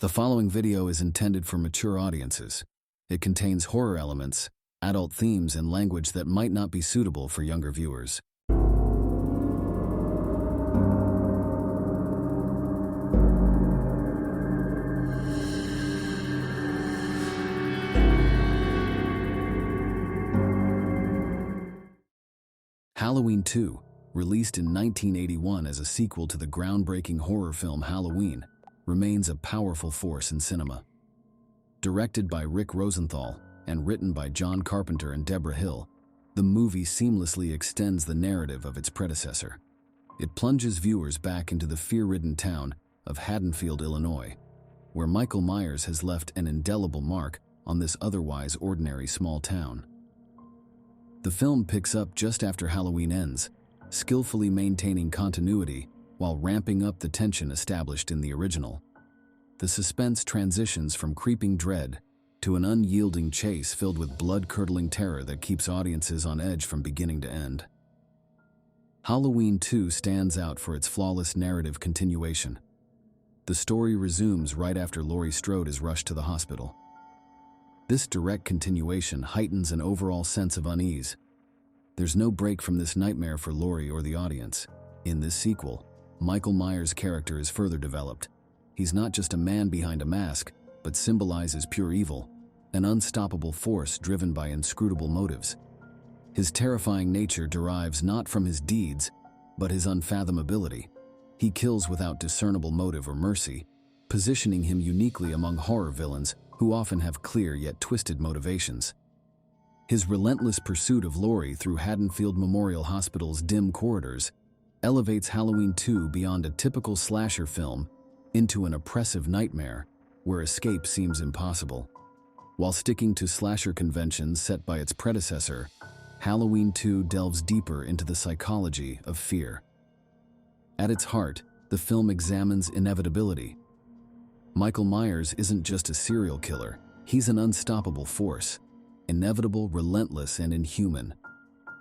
The following video is intended for mature audiences. It contains horror elements, adult themes, and language that might not be suitable for younger viewers. Halloween 2, released in 1981 as a sequel to the groundbreaking horror film Halloween, remains a powerful force in cinema. Directed by Rick Rosenthal and written by John Carpenter and Deborah Hill, the movie seamlessly extends the narrative of its predecessor. It plunges viewers back into the fear-ridden town of Haddonfield, Illinois, where Michael Myers has left an indelible mark on this otherwise ordinary small town. The film picks up just after Halloween ends, skillfully maintaining continuity while ramping up the tension established in the original. The suspense transitions from creeping dread to an unyielding chase filled with blood-curdling terror that keeps audiences on edge from beginning to end. Halloween 2 stands out for its flawless narrative continuation. The story resumes right after Laurie Strode is rushed to the hospital. This direct continuation heightens an overall sense of unease. There's no break from this nightmare for Laurie or the audience. In this sequel, Michael Myers' character is further developed. He's not just a man behind a mask, but symbolizes pure evil, an unstoppable force driven by inscrutable motives. His terrifying nature derives not from his deeds, but his unfathomability. He kills without discernible motive or mercy, positioning him uniquely among horror villains who often have clear yet twisted motivations. His relentless pursuit of Laurie through Haddonfield Memorial Hospital's dim corridors elevates Halloween 2 beyond a typical slasher film into an oppressive nightmare where escape seems impossible. While sticking to slasher conventions set by its predecessor, Halloween 2 delves deeper into the psychology of fear. At its heart, the film examines inevitability. Michael Myers isn't just a serial killer, he's an unstoppable force, inevitable, relentless, and inhuman.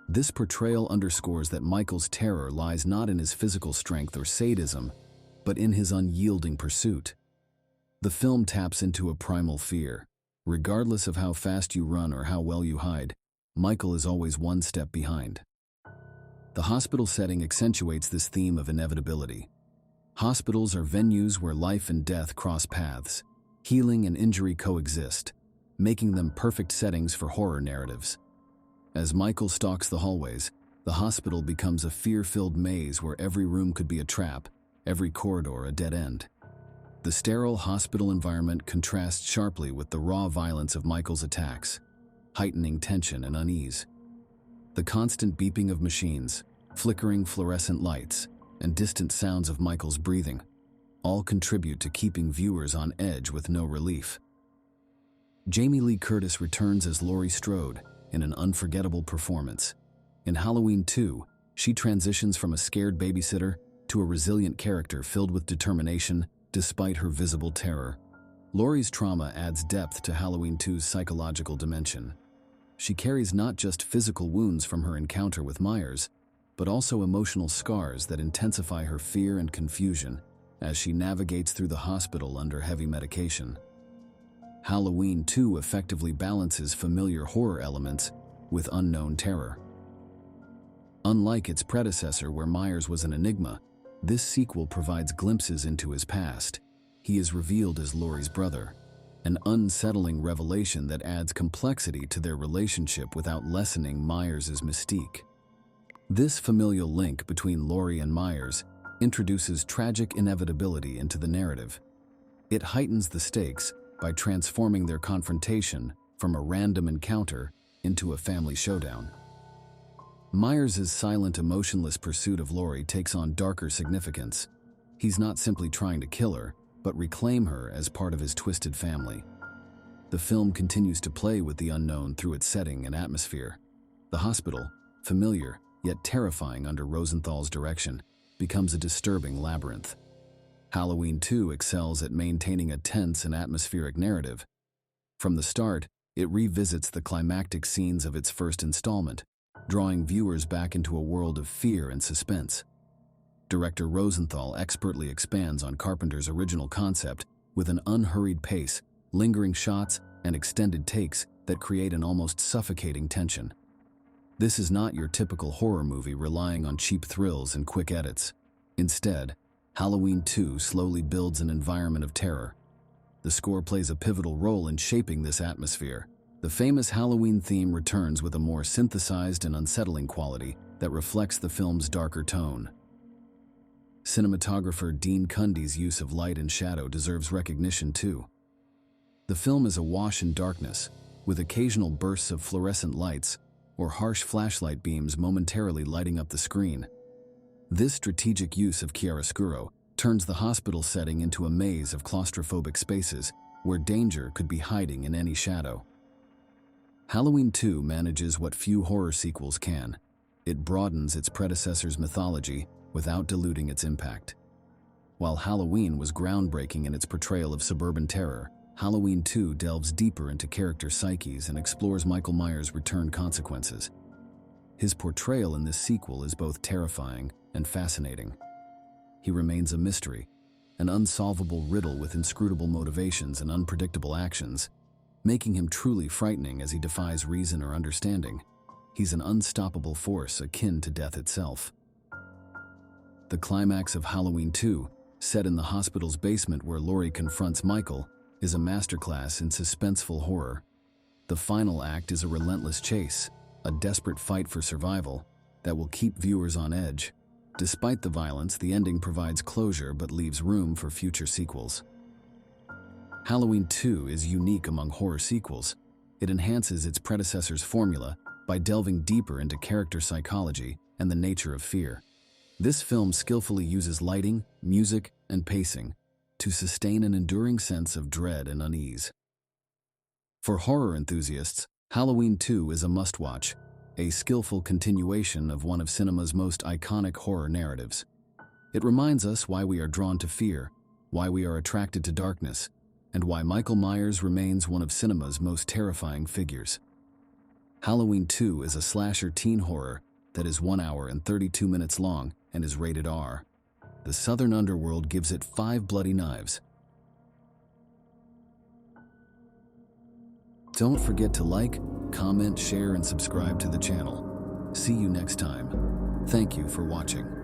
This portrayal underscores that Michael's terror lies not in his physical strength or sadism, but in his unyielding pursuit. The film taps into a primal fear. Regardless of how fast you run or how well you hide, Michael is always one step behind. The hospital setting accentuates this theme of inevitability. Hospitals are venues where life and death cross paths, healing and injury coexist, making them perfect settings for horror narratives. As Michael stalks the hallways, the hospital becomes a fear-filled maze where every room could be a trap, every corridor a dead end. The sterile hospital environment contrasts sharply with the raw violence of Michael's attacks, heightening tension and unease. The constant beeping of machines, flickering fluorescent lights, and distant sounds of Michael's breathing all contribute to keeping viewers on edge with no relief. Jamie Lee Curtis returns as Laurie Strode in an unforgettable performance. In Halloween 2, she transitions from a scared babysitter to a resilient character filled with determination despite her visible terror. Laurie's trauma adds depth to Halloween 2's psychological dimension. She carries not just physical wounds from her encounter with Myers, but also emotional scars that intensify her fear and confusion as she navigates through the hospital under heavy medication. Halloween 2 effectively balances familiar horror elements with unknown terror. Unlike its predecessor where Myers was an enigma, this sequel provides glimpses into his past. He is revealed as Laurie's brother, an unsettling revelation that adds complexity to their relationship without lessening Myers' mystique. This familial link between Laurie and Myers introduces tragic inevitability into the narrative. It heightens the stakes by transforming their confrontation from a random encounter into a family showdown. Myers' silent, emotionless pursuit of Laurie takes on darker significance. He's not simply trying to kill her, but reclaim her as part of his twisted family. The film continues to play with the unknown through its setting and atmosphere. The hospital, familiar yet terrifying under Rosenthal's direction, becomes a disturbing labyrinth. Halloween 2 excels at maintaining a tense and atmospheric narrative. From the start, it revisits the climactic scenes of its first installment, drawing viewers back into a world of fear and suspense. Director Rosenthal expertly expands on Carpenter's original concept with an unhurried pace, lingering shots, and extended takes that create an almost suffocating tension. This is not your typical horror movie relying on cheap thrills and quick edits. Instead, Halloween 2 slowly builds an environment of terror. The score plays a pivotal role in shaping this atmosphere. The famous Halloween theme returns with a more synthesized and unsettling quality that reflects the film's darker tone. Cinematographer Dean Cundey's use of light and shadow deserves recognition too. The film is awash in darkness, with occasional bursts of fluorescent lights or harsh flashlight beams momentarily lighting up the screen. This strategic use of chiaroscuro turns the hospital setting into a maze of claustrophobic spaces where danger could be hiding in any shadow. Halloween 2 manages what few horror sequels can. It broadens its predecessor's mythology without diluting its impact. While Halloween was groundbreaking in its portrayal of suburban terror, Halloween 2 delves deeper into character psyches and explores Michael Myers' return consequences. His portrayal in this sequel is both terrifying and fascinating. He remains a mystery, an unsolvable riddle with inscrutable motivations and unpredictable actions, making him truly frightening as he defies reason or understanding. He's an unstoppable force akin to death itself. The climax of Halloween 2, set in the hospital's basement where Laurie confronts Michael, is a masterclass in suspenseful horror. The final act is a relentless chase, a desperate fight for survival that will keep viewers on edge. Despite the violence, the ending provides closure but leaves room for future sequels. Halloween 2 is unique among horror sequels. It enhances its predecessor's formula by delving deeper into character psychology and the nature of fear. This film skillfully uses lighting, music, and pacing to sustain an enduring sense of dread and unease. For horror enthusiasts, Halloween 2 is a must-watch, a skillful continuation of one of cinema's most iconic horror narratives. It reminds us why we are drawn to fear, why we are attracted to darkness, and why Michael Myers remains one of cinema's most terrifying figures. Halloween 2 is a slasher teen horror that is 1 hour and 32 minutes long and is rated R. The Southern Underworld gives it 5 bloody knives. Don't forget to like, comment, share, and subscribe to the channel. See you next time. Thank you for watching.